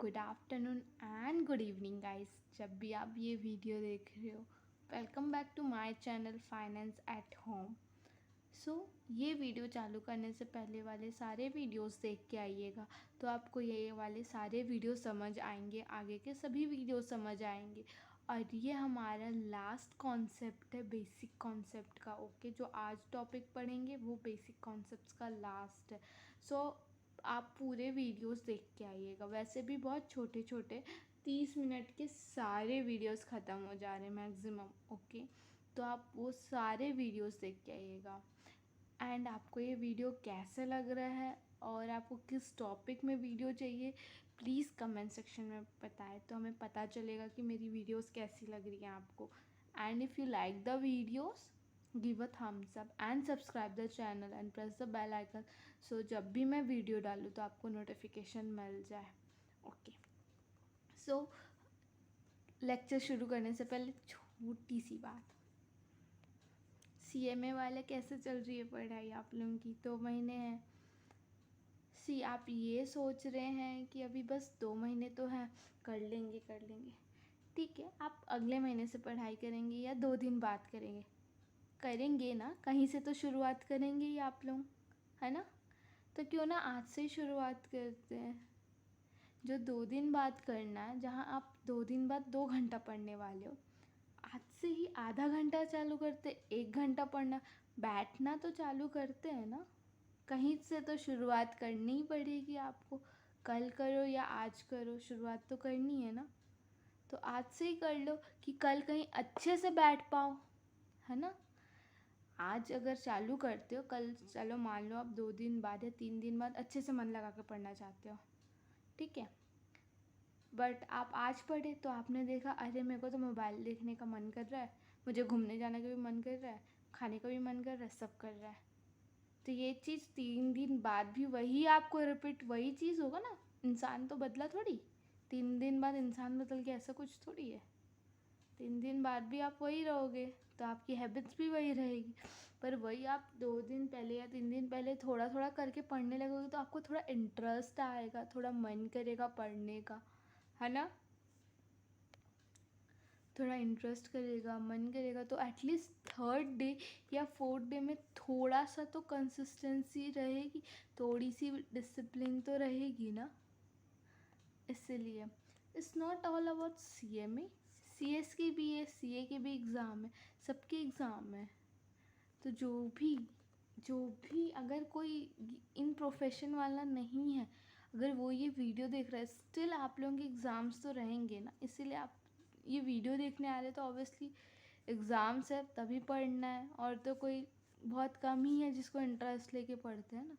Good afternoon and good evening guys, जब भी आप ये वीडियो देख रहे हो। Welcome back to my channel finance at home. ये वीडियो चालू करने से पहले वाले सारे वीडियोस देख के आइएगा, तो आपको ये वाले सारे वीडियो समझ आएंगे, आगे के सभी वीडियो समझ आएंगे। और ये हमारा लास्ट कॉन्सेप्ट है बेसिक कॉन्सेप्ट का। ओके, जो आज टॉपिक पढ़ेंगे वो बेसिक कॉन्सेप्ट्स का लास्ट है। आप पूरे वीडियोस देख के आइएगा। वैसे भी बहुत छोटे छोटे 30 मिनट के सारे वीडियोस ख़त्म हो जा रहे हैं मैक्सिमम। ओके, तो आप वो सारे वीडियोस देख के आइएगा। एंड आपको ये वीडियो कैसे लग रहा है और आपको किस टॉपिक में वीडियो चाहिए, प्लीज़ कमेंट सेक्शन में बताएं, तो हमें पता चलेगा कि मेरी वीडियोस कैसी लग रही हैं आपको। And if you like the videos, give a thumbs up and subscribe the channel and press the bell icon, so जब भी मैं वीडियो डालूँ तो आपको नोटिफिकेशन मिल जाए। ओके, सो लेक्चर शुरू करने से पहले छोटी सी बात, CMA वाले कैसे चल रही है पढ़ाई आप लोगों की? 2 महीने हैं। आप ये सोच रहे हैं कि अभी बस 2 महीने तो हैं, कर लेंगे कर लेंगे। ठीक है, आप अगले महीने से पढ़ाई करेंगे या 2 दिन बाद करेंगे? करेंगे ना, कहीं से तो शुरुआत करेंगे ही आप लोग, है ना? तो क्यों ना आज से ही शुरुआत करते हैं। जो 2 दिन बाद करना है, जहाँ आप 2 दिन बाद 2 घंटा पढ़ने वाले हो, आज से ही आधा घंटा चालू करते, 1 घंटा पढ़ना, बैठना तो चालू करते हैं ना। कहीं से तो शुरुआत करनी ही पड़ेगी आपको। कल करो या आज करो, शुरुआत तो करनी है ना। तो आज से ही कर लो कि कल कहीं अच्छे से बैठ पाओ, है ना। आज अगर चालू करते हो, कल चलो मान लो आप 2 दिन बाद या 3 दिन बाद अच्छे से मन लगा के पढ़ना चाहते हो, ठीक है। बट आप आज पढ़े तो आपने देखा, अरे मेरे को तो मोबाइल देखने का मन कर रहा है, मुझे घूमने जाने का भी मन कर रहा है, खाने का भी मन कर रहा है, सब कर रहा है। तो ये चीज़ 3 दिन बाद भी वही आपको रिपीट, वही चीज़ होगा ना। इंसान तो बदला थोड़ी, 3 दिन बाद इंसान बदल के ऐसा कुछ थोड़ी है। 3 दिन बाद भी आप वही रहोगे, तो आपकी हैबिट्स भी वही रहेगी। पर वही आप 2 दिन पहले या 3 दिन पहले थोड़ा थोड़ा करके पढ़ने लगोगे, तो आपको थोड़ा इंटरेस्ट आएगा, थोड़ा मन करेगा पढ़ने का, है ना। थोड़ा इंटरेस्ट करेगा, मन करेगा, तो एटलीस्ट 3rd डे या 4th डे में थोड़ा सा तो कंसिस्टेंसी रहेगी, थोड़ी सी डिसिप्लिन तो रहेगी ना। इसलिए it's not all about CMA, CS की भी है, CA के भी एग्ज़ाम है, सबके एग्ज़ाम है। तो जो भी अगर कोई इन प्रोफेशन वाला नहीं है, अगर वो ये वीडियो देख रहा है, स्टिल आप लोगों के एग्ज़ाम्स तो रहेंगे ना। इसीलिए आप ये वीडियो देखने आ रहे हैं, तो ऑब्वियसली एग्ज़ाम्स है तभी पढ़ना है। और तो कोई बहुत कम ही है जिसको इंटरेस्ट लेके पढ़ते हैं ना।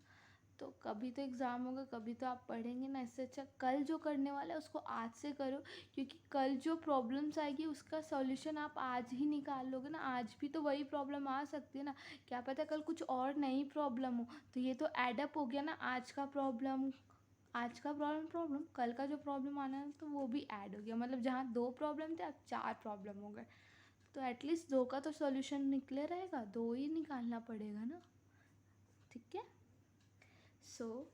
तो कभी तो एग्ज़ाम होगा, कभी तो आप पढ़ेंगे ना। इससे अच्छा कल जो करने वाला है उसको आज से करो, क्योंकि कल जो प्रॉब्लम्स आएगी उसका सॉल्यूशन आप आज ही निकाल लोगे ना। आज भी तो वही प्रॉब्लम आ सकती है ना, क्या पता कल कुछ और नई प्रॉब्लम हो, तो ये तो एडअप हो गया ना। आज का प्रॉब्लम कल का जो प्रॉब्लम आना है तो वो भी ऐड हो गया। मतलब जहाँ 2 प्रॉब्लम थे, अब 4 प्रॉब्लम हो गए। तो एटलीस्ट 2 का तो सॉल्यूशन निकले रहेगा, 2 ही निकालना पड़ेगा ना, ठीक है। सो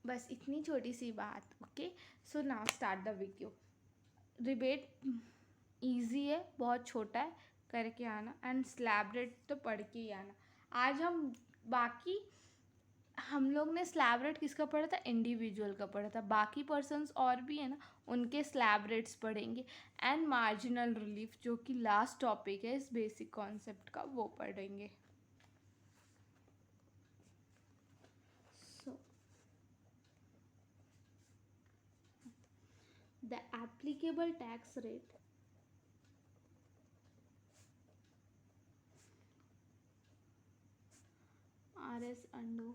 बस इतनी छोटी सी बात। Okay, so now start the video. Rebate easy है, बहुत छोटा है, करके आना। एंड स्लैब रेट तो पढ़ के ही आना। आज हम लोग ने स्लैब रेट किसका पढ़ा था? इंडिविजुअल का पढ़ा था। बाकी पर्सन्स और भी है ना, उनके स्लैब रेट्स पढ़ेंगे। एंड मार्जिनल रिलीफ, जो कि लास्ट टॉपिक है इस बेसिक कॉन्सेप्ट का, वो पढ़ेंगे। सो the applicable tax rate RS under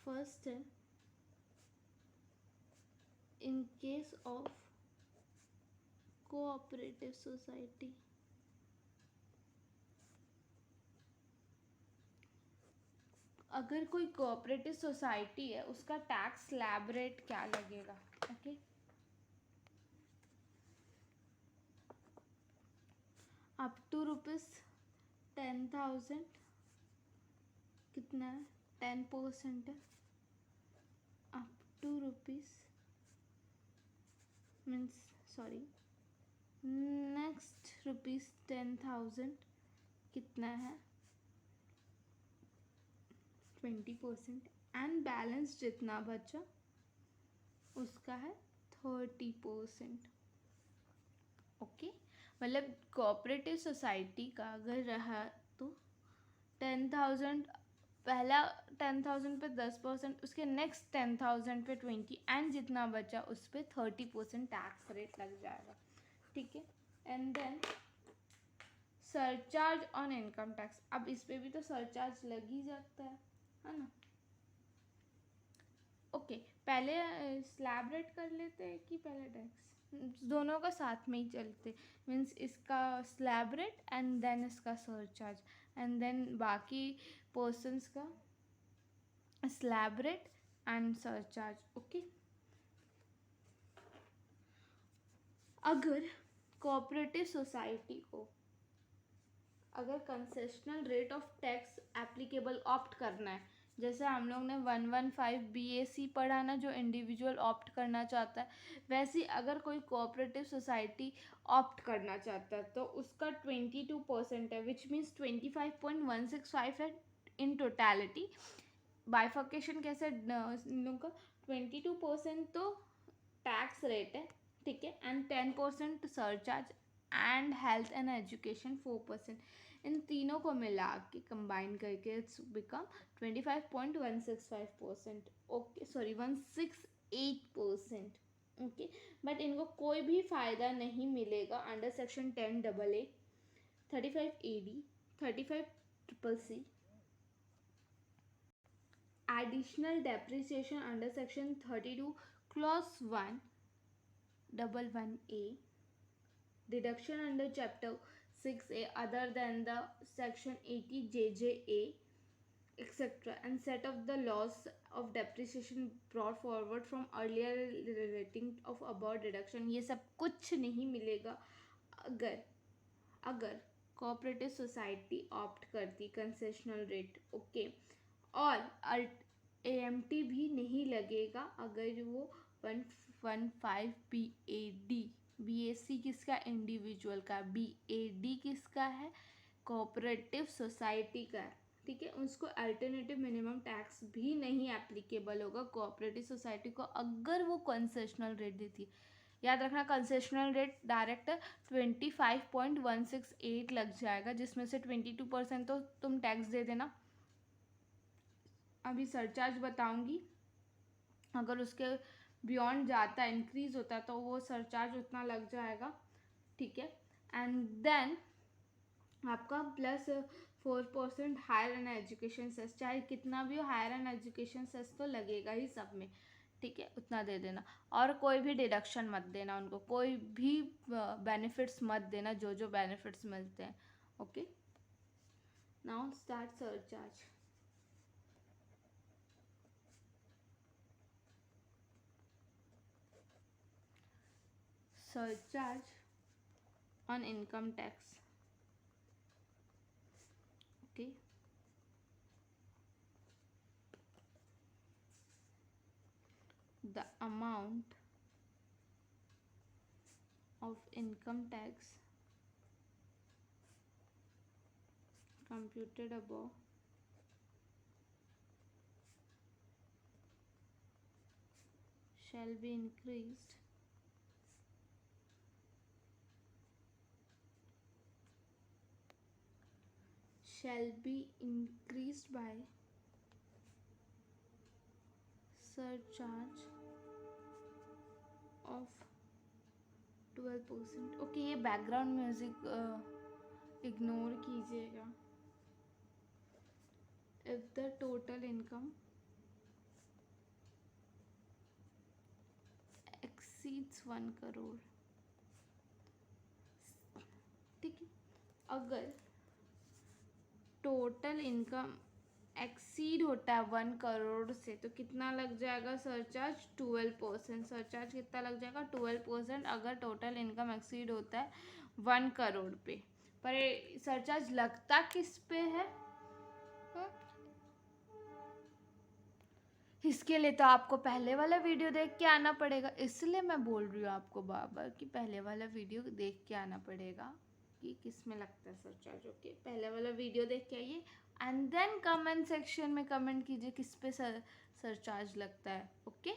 first है, in case of cooperative society, अगर कोई कोऑपरेटिव सोसाइटी है उसका टैक्स स्लैब रेट क्या लगेगा? ओके, अप टू ₹10,000 कितना है? 10% है। Up to rupees means sorry next rupees 10,000 कितना है 20% एंड बैलेंस जितना बचा उसका है 30%। ओके, मतलब कोऑपरेटिव सोसाइटी का अगर रहा तो 10,000 पहला 10,000 पे 10%, उसके नेक्स्ट 10,000 पे 20 एंड जितना बचा उस पर 30% टैक्स रेट लग जाएगा। ठीक है, and then surcharge on income tax, अब इस पे भी तो सरचार्ज लग ही जाता है ना। ओके, पहले स्लैब रेट कर लेते हैं कि पहले टैक्स, दोनों का साथ में ही चलते, मीन्स इसका स्लैब रेट एंड देन इसका सरचार्ज एंड देन बाकी पर्सन्स का slab rate and surcharge. Okay, अगर कोऑपरेटिव सोसाइटी को अगर concessional rate of tax applicable opt करना है, जैसे हम लोग ने 115 BAC पढ़ा ना, जो इंडिविजुअल ऑप्ट करना चाहता है, वैसे ही अगर कोई कोऑपरेटिव सोसाइटी ऑप्ट करना चाहता है तो उसका 22% है, विच मीन्स 25.165 है इन टोटलिटी। बाइफर्केशन कैसे इन लोगों का 22% तो टैक्स रेट है, ठीक है, and 10% surcharge and health and education 4%, इन तीनों को मिला के कंबाइन करके it's become 25.165%। Okay sorry 168%। Okay, but इनको कोई भी फ़ायदा नहीं मिलेगा under section 10AA, 35AD, 35CCC, additional depreciation under section 32 clause 111A, deduction under chapter 6A other than the section 80 JJA, etc., and set of the laws of depreciation brought forward from earlier relating of above deduction, ये सब कुछ नहीं मिलेगा अगर cooperative society opt करती concessional rate. Okay, और AMT भी नहीं लगेगा अगर वो 115 BAC किसका, इंडिविजुअल का, BAD किसका है, कोऑपरेटिव सोसाइटी का है। ठीक है, उसको अल्टरनेटिव मिनिमम टैक्स भी नहीं एप्लीकेबल होगा कोऑपरेटिव सोसाइटी को अगर वो कंसेशनल रेट देती है। याद रखना, कंसेशनल रेट डायरेक्ट 25.168 लग जाएगा, जिसमें से 22% तो तुम टैक्स दे देना। अभी सरचार्ज बताऊंगी, अगर उसके बियॉन्ड जाता है, इंक्रीज होता है, तो वो सरचार्ज उतना लग जाएगा। ठीक है, एंड देन आपका plus 4% higher and education cess, चाहे कितना भी हो हायर एंड एजुकेशन सेस तो लगेगा ही सब में। ठीक है, उतना दे देना, और कोई भी डिडक्शन मत देना उनको, कोई भी बेनिफिट्स मत देना, जो जो बेनिफिट्स मिलते हैं। Okay, now start surcharge. surcharge on income tax. Okay, the amount of income tax computed above shall be increased by surcharge of 12%। Okay, ये बैकग्राउंड म्यूजिक इग्नोर कीजिएगा। If the total income exceeds 1 crore, ठीक है, अगर total income exceed होता है 1 करोड़ से तो कितना लग जाएगा सरचार्ज, 12%। सरचार्ज कितना लग जाएगा, 12%, अगर टोटल इनकम एक्सीड होता है 1 करोड़ पे। पर सरचार्ज लगता किस पे है, इसके लिए तो आपको पहले वाला वीडियो देख के आना पड़ेगा, इसलिए मैं बोल रही हूँ आपको बार बार कि पहले वाला वीडियो देख के आना पड़ेगा कि किस में लगता है सरचार्ज। ओके, पहले वाला वीडियो देख के आइए एंड देन कमेंट सेक्शन में कमेंट कीजिए किस पे सरचार्ज लगता है। Okay,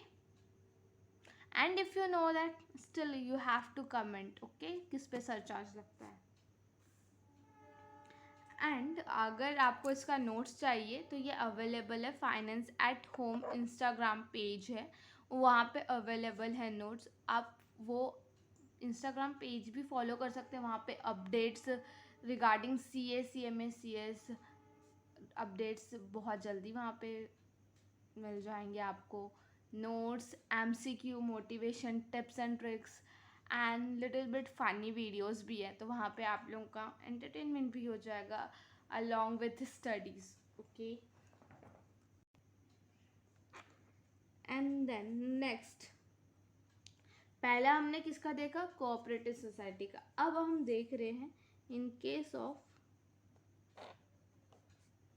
and if you know that still you have to comment, okay, किस पे सरचार्ज लगता है। एंड अगर आपको इसका नोट्स चाहिए तो ये अवेलेबल है, finance at home Instagram page है, वहाँ पे अवेलेबल है नोट्स। आप वो इंस्टाग्राम पेज भी फॉलो कर सकते हैं, वहाँ पे updates regarding CA CMA CS updates बहुत जल्दी वहाँ पे मिल जाएंगे आपको। Notes, MCQ, motivation, tips and tricks and little bit funny videos भी है, तो वहाँ पे आप लोगों का एंटरटेनमेंट भी हो जाएगा along with studies. Okay, and then next, पहला हमने किसका देखा, कोऑपरेटिव सोसाइटी का। अब हम देख रहे हैं in case of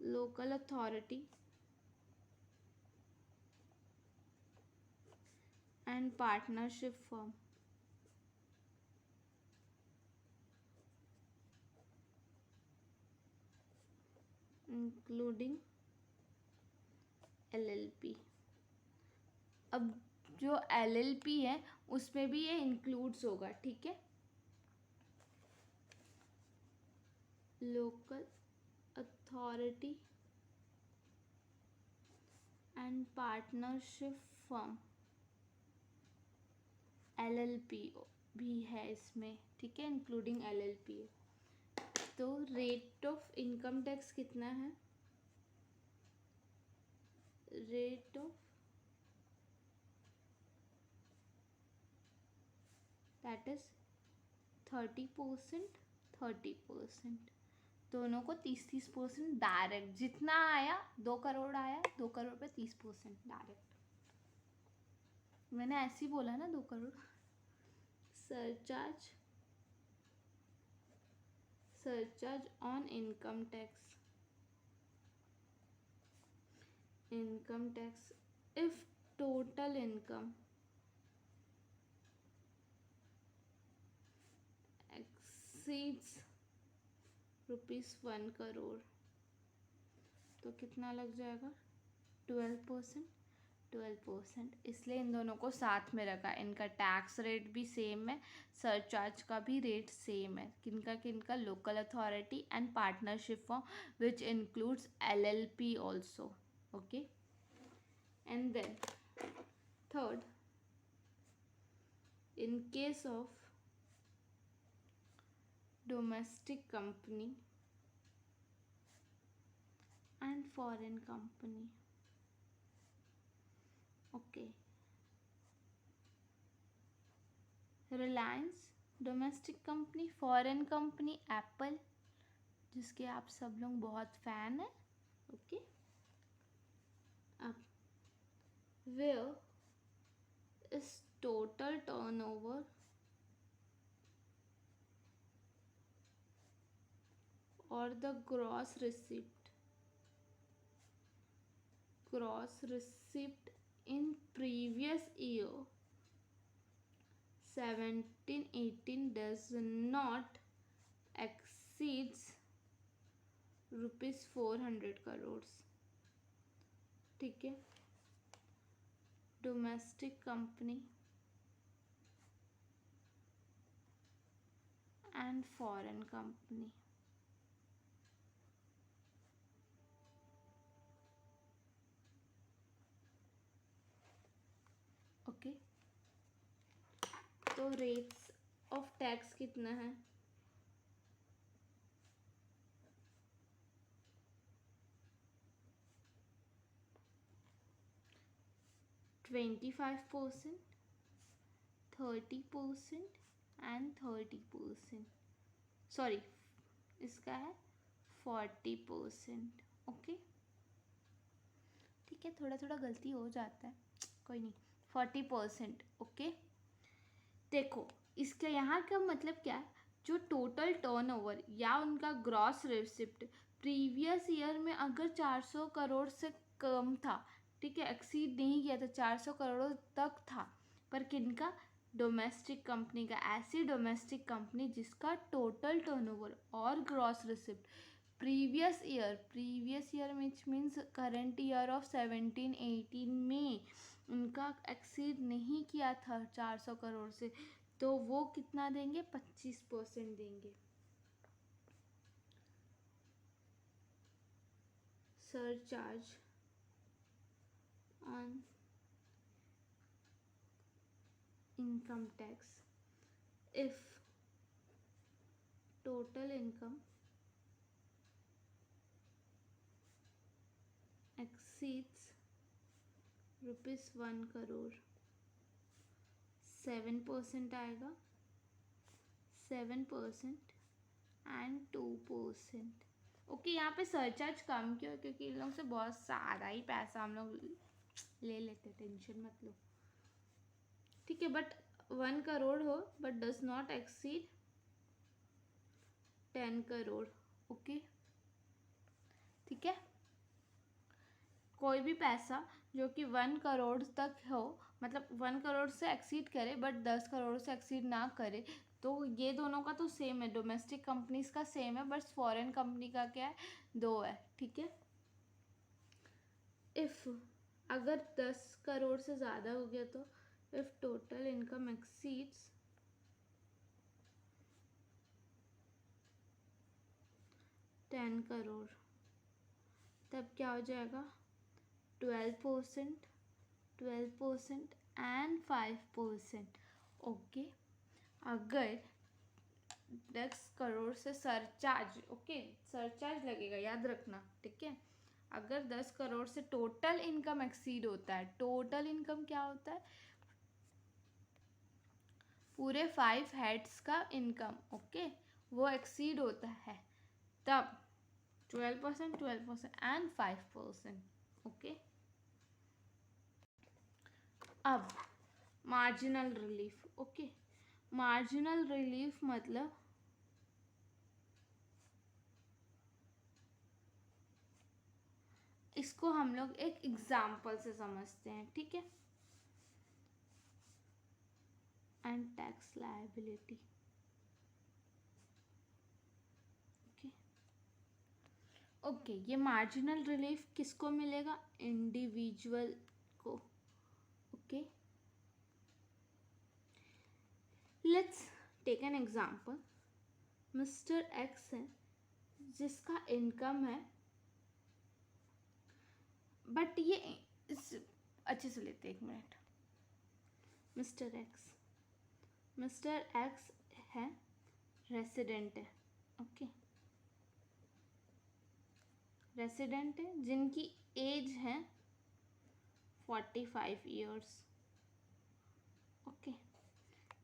local authority and partnership firm, including LLP। अब जो LLP है उसमें भी ये इंक्लूड्स होगा, ठीक है। Local authority and partnership firm, LLP भी है इसमें, ठीक है, इंक्लूडिंग LLP। तो रेट ऑफ इनकम टैक्स कितना है, रेट ऑफ दैट इज 30%, 30%, दोनों को 30% डायरेक्ट, जितना आया 2 करोड़ आया, 2 करोड़ पे 30% डायरेक्ट। मैंने ऐसे ही बोला ना 2 crore. Surcharge, surcharge on income tax, income tax if total income exceeds ₹1 crore, तो कितना लग जाएगा, 12%, 12%। इसलिए इन दोनों को साथ में रखा, इनका टैक्स रेट भी सेम है, सरचार्ज का भी रेट सेम है। किनका किनका, local authority and partnership firm which includes LLP also. Okay, and then third, in case of domestic company and foreign company, okay, Reliance domestic company, foreign company Apple, जिसके आप सब लोग बहुत फैन हैं। Okay, अब वेयर इज टोटल टर्नओवर और the gross receipt in previous year 17-18 does not exceeds ₹400 crore, ठीक है। Domestic company and foreign company, okay. तो रेट्स ऑफ टैक्स कितना है, 25%, 30% एंड 30%, सॉरी इसका है 40%। ओके, ठीक है, थोड़ा थोड़ा गलती हो जाता है, कोई नहीं, 40%। ओके, देखो इसका यहाँ का मतलब क्या है, जो टोटल टर्नओवर या उनका ग्रॉस रिसिप्ट प्रीवियस ईयर में अगर 400 करोड़ से कम था ठीक है, एक्सीड नहीं किया था, 400 करोड़ तक था, पर किनका? डोमेस्टिक कंपनी का। ऐसी डोमेस्टिक कंपनी जिसका टोटल टर्नओवर और gross receipt previous year means current year of 17-18 में उनका एक्सीड नहीं किया था 400 करोड़ से, तो वो कितना देंगे? 25% देंगे। Surcharge on income tax if total income exceeds ₹1 crore, 7% आएगा, 7% एंड 2%। ओके, यहाँ पे सरचार्ज कम क्यों? क्योंकि इन लोग से बहुत सारा ही पैसा हम लोग ले लेते, टेंशन मत लो, ठीक है। बट 1 करोड़ हो but does not exceed 10 crore. Okay, ठीक है। कोई भी पैसा जो कि 1 करोड़ तक हो, मतलब 1 करोड़ से एक्सीड करे बट 10 करोड़ से एक्सीड ना करे, तो ये दोनों का तो सेम है, डोमेस्टिक कंपनीज का सेम है, बस फॉरेन कंपनी का क्या है? 2 है, ठीक है। इफ़ अगर 10 करोड़ से ज़्यादा हो गया तो if total income exceeds 10 crore, तब क्या हो जाएगा? 12% एंड 5%। ओके, अगर 10 करोड़ से सरचार्ज, ओके, सरचार्ज लगेगा, याद रखना, ठीक है। अगर 10 करोड़ से टोटल इनकम एक्सीड होता है, टोटल इनकम क्या होता है? पूरे 5 हेड्स का इनकम, ओके, वो एक्सीड होता है, तब 12% एंड 5%। ओके, अब marginal relief. Okay, marginal relief मतलब इसको हम लोग एक एग्जाम्पल से समझते हैं, ठीक है। And tax liability, okay okay, ये मार्जिनल रिलीफ किसको मिलेगा? इंडिविजुअल को। Okay, let's take an example. Mister X है जिसका इनकम है, बट ये अच्छे से लेते, एक मिनट। मिस्टर एक्स है, रेसिडेंट है, ओके, रेसिडेंट है, जिनकी एज है 45 ईयर्स, ओके,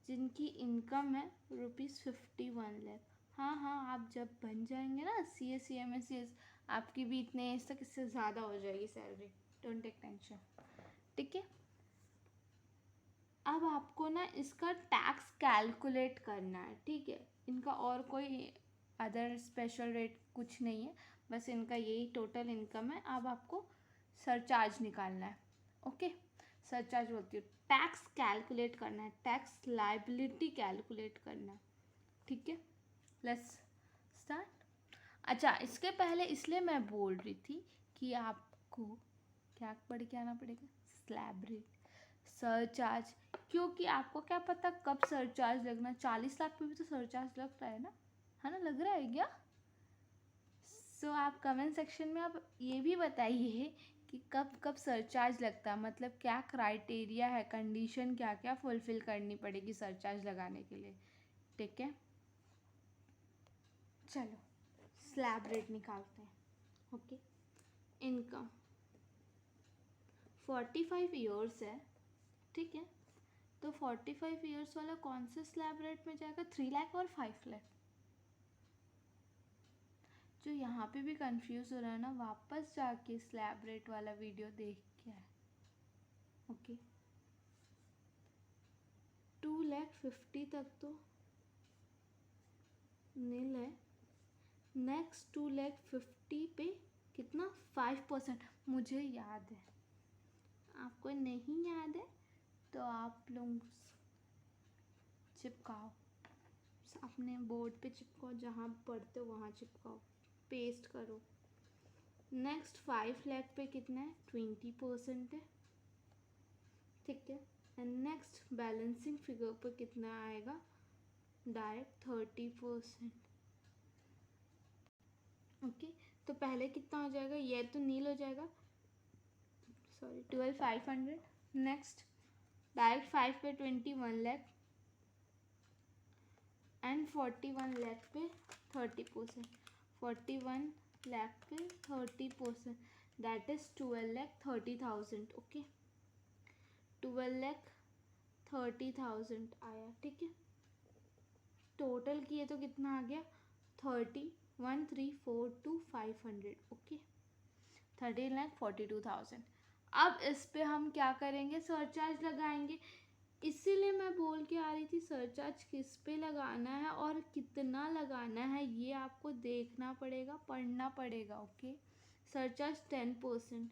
जिनकी इनकम है ₹51 लाख। हाँ हाँ, आप जब बन जाएंगे ना CS CMS, आपकी भी इतने एज तक इससे ज़्यादा हो जाएगी सैलरी, डोंट टेक टेंशन, ठीक है। अब आपको ना इसका टैक्स कैलकुलेट करना है, ठीक है। इनका और कोई अदर स्पेशल रेट कुछ नहीं है, बस इनका यही टोटल इनकम है। अब आपको सरचार्ज निकालना है, ओके। सरचार्ज बोलती हूँ, टैक्स कैलकुलेट करना है, टैक्स लायबिलिटी कैलकुलेट करना है, ठीक है। Let's start. अच्छा, इसके पहले इसलिए मैं बोल रही थी कि आपको क्या पढ़ के आना पड़ेगा? स्लैब रेट, सरचार्ज, क्योंकि आपको क्या पता कब सरचार्ज लगना। 40 लाख पे भी तो सरचार्ज लग रहा है ना, है ना? लग रहा है क्या? सो आप कमेंट सेक्शन में आप ये भी बताइए कि कब कब सरचार्ज लगता है, मतलब क्या क्राइटेरिया है, कंडीशन क्या क्या फुलफिल करनी पड़ेगी सरचार्ज लगाने के लिए, ठीक है। चलो स्लैब रेट निकालते हैं, ओके। इनकम 45 ईयर्स है, ठीक है, तो 45 ईयर्स वाला कौन से स्लैब रेट में जाएगा? 3 लाख और 5 लाख। जो यहाँ पे भी कंफ्यूज हो रहा है ना, वापस जाके स्लैब रेट वाला वीडियो देख के आए, ओके। 2,50,000 तक तो नील है, नेक्स्ट 2,50,000 पे कितना? 5%, मुझे याद है आपको नहीं याद है तो आप लोग चिपकाओ, अपने बोर्ड पे चिपकाओ, जहाँ पढ़ते हो वहाँ चिपकाओ, पेस्ट करो। नेक्स्ट 5 लाख पे कितना है? 20% है, ठीक है। एंड नेक्स्ट बैलेंसिंग फिगर पे कितना आएगा? डायरेक्ट 30%। ओके, तो पहले कितना हो जाएगा? ये तो नील हो जाएगा, सॉरी 12,500। नेक्स्ट डायरेक्ट 5 पे 21 लाख एंड 41 लाख पे 30%। 41 लाख पे 30%, दैट इज 12,30,000। ओके, 12,30,000 आया, ठीक है। टोटल किए तो कितना आ गया? 31,342,500। ओके, 13,42,000। अब इस पे हम क्या करेंगे? सरचार्ज लगाएंगे। इसीलिए मैं बोल के आ रही थी सरचार्ज किस पे लगाना है और कितना लगाना है, ये आपको देखना पड़ेगा, पढ़ना पड़ेगा। Okay, surcharge 10%,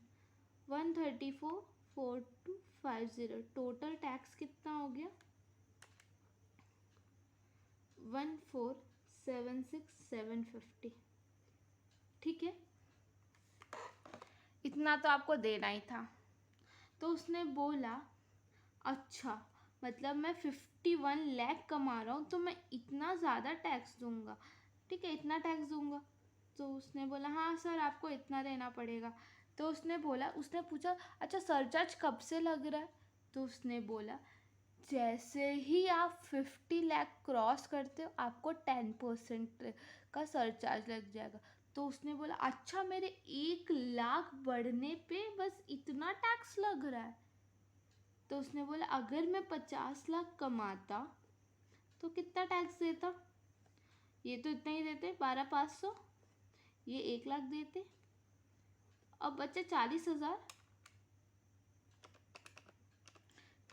134,4250। टोटल टैक्स कितना हो गया? 1,476,750, ठीक है। इतना तो आपको देना ही था। तो उसने बोला अच्छा, मतलब मैं 51 लाख कमा रहा हूँ तो मैं इतना ज़्यादा टैक्स दूंगा, ठीक है, इतना टैक्स दूंगा। तो उसने बोला हाँ सर आपको इतना देना पड़ेगा। तो उसने पूछा अच्छा सरचार्ज कब से लग रहा है? तो उसने बोला जैसे ही आप 50 लाख क्रॉस करते हो आपको 10% का सरचार्ज लग जाएगा। तो उसने बोला अच्छा, मेरे 1 लाख बढ़ने पे बस इतना टैक्स लग रहा है? तो उसने बोला अगर मैं 50 लाख कमाता तो कितना टैक्स देता? ये तो इतना ही देते, 12,500। ये 1 लाख देते, अब बचे 40,000।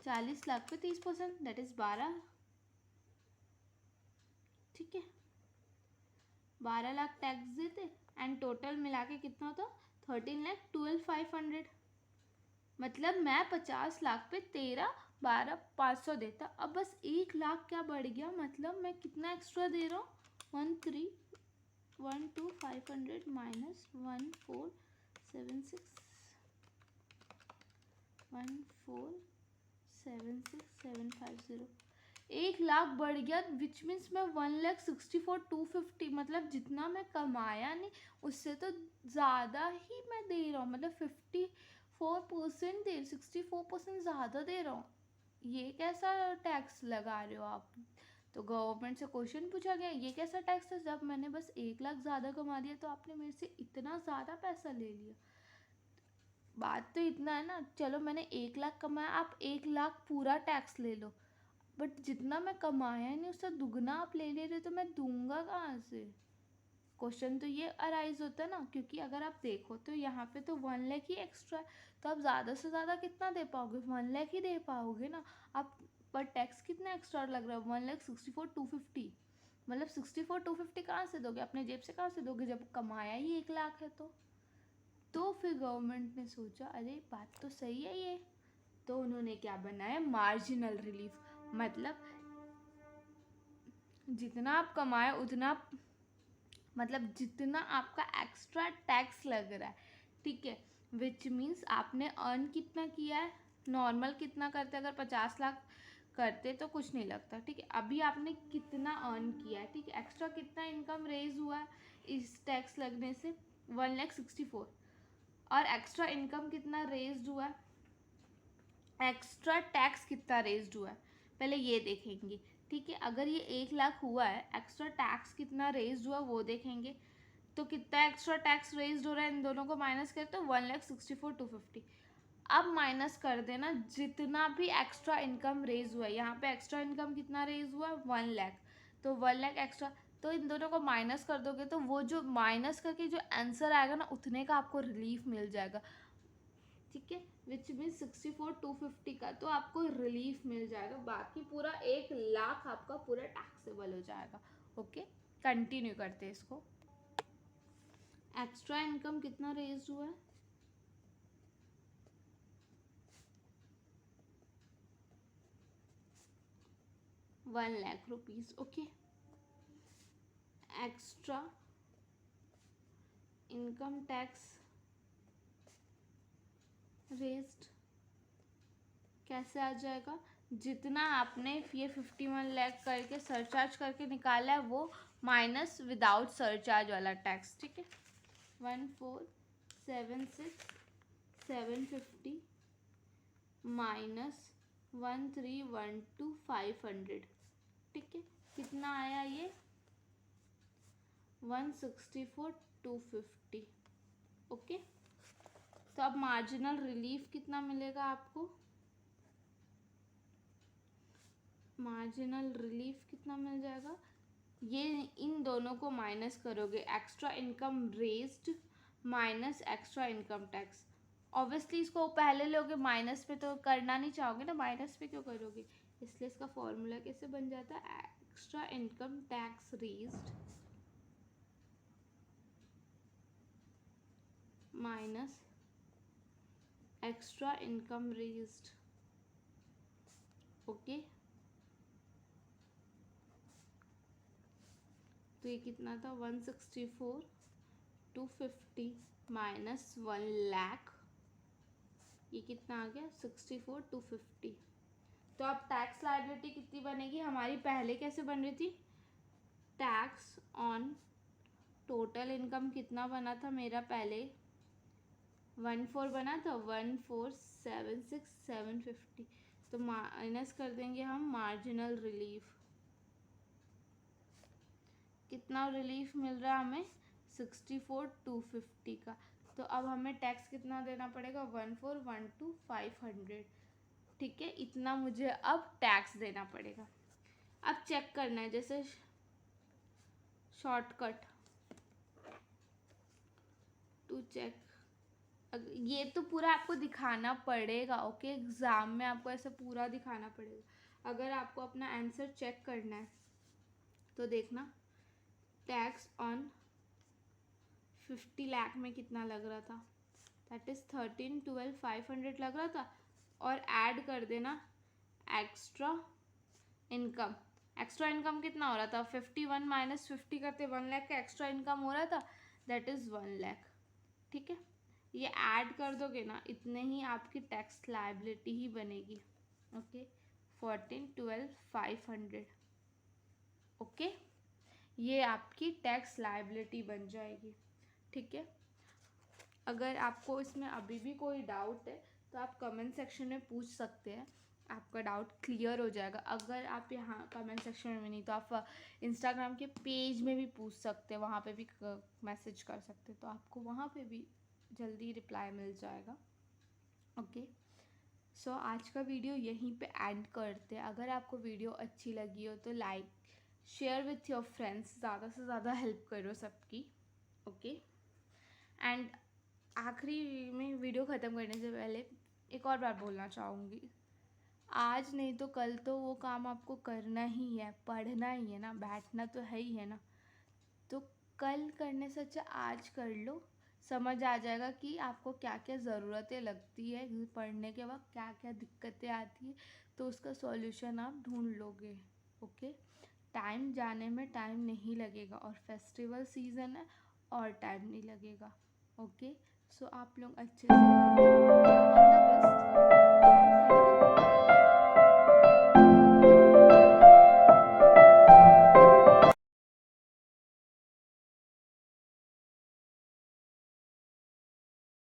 40 लाख पे 30%, दैट इज 12, ठीक है। 12 लाख टैक्स देते एंड टोटल मिला के कितना होता? 13,12,500। मतलब मैं 50 लाख पे 13,12,500 देता, अब बस 1 लाख क्या बढ़ गया, मतलब मैं कितना एक्स्ट्रा दे रहा हूँ? 1,312,500 माइनस 1,476,750। 1 लाख बढ़ गया, विच मीन्स मैं 1,64,250, मतलब जितना मैं कमाया नहीं उससे तो ज़्यादा ही मैं दे रहा हूँ, मतलब 54% 64% ज़्यादा दे रहा हूँ। ये कैसा टैक्स लगा रहे हो आप? तो गवर्नमेंट से क्वेश्चन पूछा गया ये कैसा टैक्स है, जब मैंने बस 1 लाख ज़्यादा कमा दिया तो आपने मेरे से इतना ज़्यादा पैसा ले लिया। बात तो इतना है ना, चलो मैंने 1 लाख कमाया, आप 1 लाख पूरा टैक्स ले लो, बट जितना मैं कमाया नहीं उससे दुगना आप ले ले रहे, तो मैं दूंगा कहाँ से? क्वेश्चन तो ये अराइज होता है ना, क्योंकि अगर आप देखो तो यहाँ पे तो 1 लाख ही एक्स्ट्रा है, तो आप ज़्यादा से ज़्यादा कितना दे पाओगे? 1 लाख ही दे पाओगे ना आप, पर टैक्स कितना एक्स्ट्रा लग रहा है? 1,64,250, मतलब 64,250 कहाँ से दोगे? अपने जेब से कहाँ से दोगे जब कमाया ही 1 लाख है? तो फिर गवर्नमेंट ने सोचा अरे बात तो सही है ये, तो उन्होंने क्या बनाया? मार्जिनल रिलीफ, मतलब जितना आप कमाए उतना, मतलब जितना आपका एक्स्ट्रा टैक्स लग रहा है, ठीक है, विच मीन्स आपने अर्न कितना किया है, नॉर्मल कितना करते, अगर 50 लाख करते तो कुछ नहीं लगता, ठीक है, अभी आपने कितना अर्न किया है, ठीक है, एक्स्ट्रा कितना इनकम रेज हुआ है इस टैक्स लगने से? 1,64,000। और एक्स्ट्रा इनकम कितना रेज्ड हुआ है, एक्स्ट्रा टैक्स कितना रेज्ड हुआ है, पहले ये देखेंगे, ठीक है। अगर ये 1 लाख हुआ है, एक्स्ट्रा टैक्स कितना रेज्ड हुआ वो देखेंगे, तो कितना एक्स्ट्रा टैक्स रेज्ड हो रहा है, इन दोनों को माइनस करते तो 1,64,250। अब माइनस कर देना जितना भी एक्स्ट्रा इनकम रेज हुआ है, यहाँ पे एक्स्ट्रा इनकम कितना रेज हुआ है? 1 लाख, तो 1 लाख एक्स्ट्रा, तो इन दोनों को माइनस कर दोगे तो वो जो माइनस करके जो आंसर आएगा ना उतने का आपको रिलीफ मिल जाएगा, ठीक है, विच मीन 64,250 का तो आपको रिलीफ मिल जाएगा, बाकी पूरा 1 लाख आपका पूरा टैक्सेबल हो जाएगा। ओके, कंटिन्यू करते हैं इसको। एक्स्ट्रा इनकम कितना रेज हुआ है? 1,00,000 rupees. Okay, extra income tax raised कैसे आ जाएगा? जितना आपने ये 51 लाख करके सरचार्ज करके निकाला है वो माइनस विदाउट सरचार्ज वाला टैक्स। ठीक है, 1476,750 माइनस 1312,500। ठीक है, कितना आया ये? 164,250। ओके, तो अब मार्जिनल रिलीफ कितना मिलेगा आपको? मार्जिनल रिलीफ कितना मिल जाएगा? ये इन दोनों को माइनस करोगे, extra income raised minus extra income tax. Obviously इसको पहले लोगे माइनस पे, तो करना नहीं चाहोगे ना, माइनस पे क्यों करोगे? इसलिए इसका फॉर्मूला कैसे बन जाता है? Extra income tax raised minus extra income raised. Okay, तो ये कितना था? 164,250 माइनस 1,00,000, ये कितना आ गया? 64,250। तो अब टैक्स लायबिलिटी कितनी बनेगी हमारी? पहले कैसे बन रही थी? टैक्स ऑन टोटल इनकम कितना बना था मेरा? पहले 14 बना था, 14,76,750। तो माइनस कर देंगे हम मार्जिनल रिलीफ। कितना रिलीफ मिल रहा है हमें? 64,250 का। तो अब हमें टैक्स कितना देना पड़ेगा? 14,12,500। ठीक है, इतना मुझे अब टैक्स देना पड़ेगा। अब चेक करना है, जैसे शॉर्टकट टू चेक, ये तो पूरा आपको दिखाना पड़ेगा। ओके, एग्ज़ाम में आपको ऐसे पूरा दिखाना पड़ेगा। अगर आपको अपना आंसर चेक करना है तो देखना, टैक्स ऑन 50 लाख में कितना लग रहा था? दैट इज़ 13,12,500 लग रहा था। और ऐड कर देना एक्स्ट्रा इनकम। एक्स्ट्रा इनकम कितना हो रहा था? 51 माइनस 50 करते 1,00,000 का एक्स्ट्रा इनकम हो रहा था, दैट इज़ 1,00,000। ठीक है, ये ऐड कर दोगे ना, इतने ही आपकी टैक्स लायबिलिटी ही बनेगी। ओके, 14,12,500। ओके, ये आपकी टैक्स लायबिलिटी बन जाएगी। ठीक है, अगर आपको इसमें अभी भी कोई डाउट है तो आप कमेंट सेक्शन में पूछ सकते हैं, आपका डाउट क्लियर हो जाएगा। अगर आप यहाँ कमेंट सेक्शन में नहीं तो आप इंस्टाग्राम के पेज में भी पूछ सकते हैं, वहाँ पे भी मैसेज कर सकते हैं, तो आपको वहाँ पे भी जल्दी रिप्लाई मिल जाएगा। ओके, सो आज का वीडियो यहीं पे एंड करते हैं। अगर आपको वीडियो अच्छी लगी हो तो like share with your friends, ज़्यादा से ज़्यादा हेल्प करो सबकी। ओके, एंड आखिरी में वीडियो ख़त्म करने से पहले एक और बात बोलना चाहूँगी, आज नहीं तो कल तो वो काम आपको करना ही है, पढ़ना ही है ना, बैठना तो है ही है ना। तो कल करने से अच्छा आज कर लो, समझ आ जाएगा कि आपको क्या क्या ज़रूरतें लगती है, पढ़ने के वक्त क्या क्या दिक्कतें आती है, तो उसका सॉल्यूशन आप ढूंढ लोगे। ओके, टाइम जाने में टाइम नहीं लगेगा, और फेस्टिवल सीज़न है और टाइम नहीं लगेगा। ओके, सो आप लोग अच्छे से